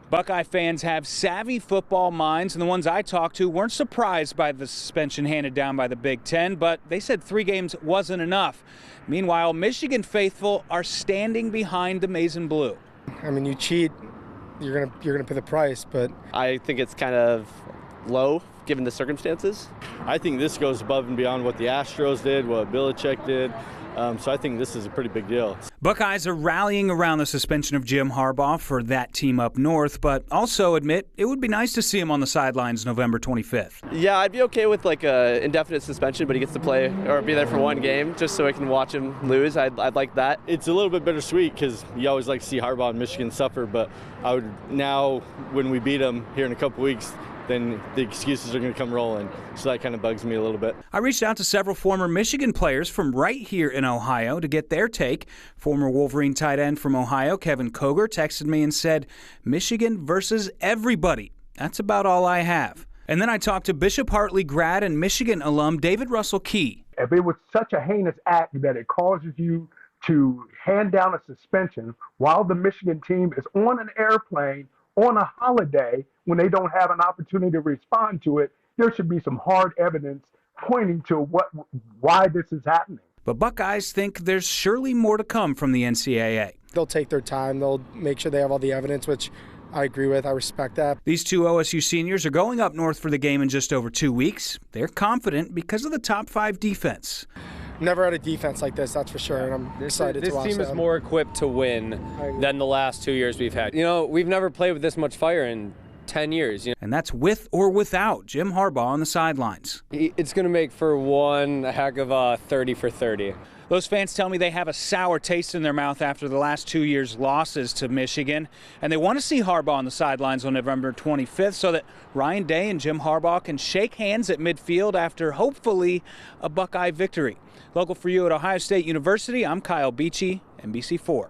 Buckeye fans have savvy football minds, and the ones I talked to weren't surprised by the suspension handed down by the Big Ten, but they said 3 games wasn't enough. Meanwhile, Michigan faithful are standing behind the Maize and Blue. I mean, you cheat, you're gonna pay the price, but I think it's kind of low given the circumstances. I think this goes above and beyond what the Astros did, what Belichick did. So I think this is a pretty big deal. Buckeyes are rallying around the suspension of Jim Harbaugh for that team up north, but also admit it would be nice to see him on the sidelines November 25th. Yeah, I'd be okay with like a indefinite suspension, but he gets to play or be there for 1 game just so I can watch him lose. I'd like that. It's a little bit bittersweet because you always like to see Harbaugh and Michigan suffer, but I would now, when we beat them here in a couple weeks, then the excuses are going to come rolling. So that kind of bugs me a little bit. I reached out to several former Michigan players from right here in Ohio to get their take. Former Wolverine tight end from Ohio, Kevin Koger, texted me and said, Michigan versus everybody. That's about all I have. And then I talked to Bishop Hartley grad and Michigan alum David Russell Key. If it was such a heinous act that it causes you to hand down a suspension while the Michigan team is on an airplane on a holiday when they don't have an opportunity to respond to it, there should be some hard evidence pointing to why this is happening. But Buckeyes think there's surely more to come from the NCAA. they'll take their time. They'll make sure they have all the evidence, which I agree with. I respect that. These 2 OSU seniors are going up north for the game in just over 2 weeks. They're confident because of the top 5 defense. Never had a defense like this, that's for sure, and I'm excited to watch This team is more equipped to win than the last 2 years we've had. You know, we've never played with this much fire in 10 years. You know? And that's with or without Jim Harbaugh on the sidelines. It's going to make for one heck of a 30 for 30. Those fans tell me they have a sour taste in their mouth after the last 2 years' losses to Michigan, and they want to see Harbaugh on the sidelines on November 25th so that Ryan Day and Jim Harbaugh can shake hands at midfield after, hopefully, a Buckeye victory. Local for you at Ohio State University, I'm Kyle Beachy, NBC4.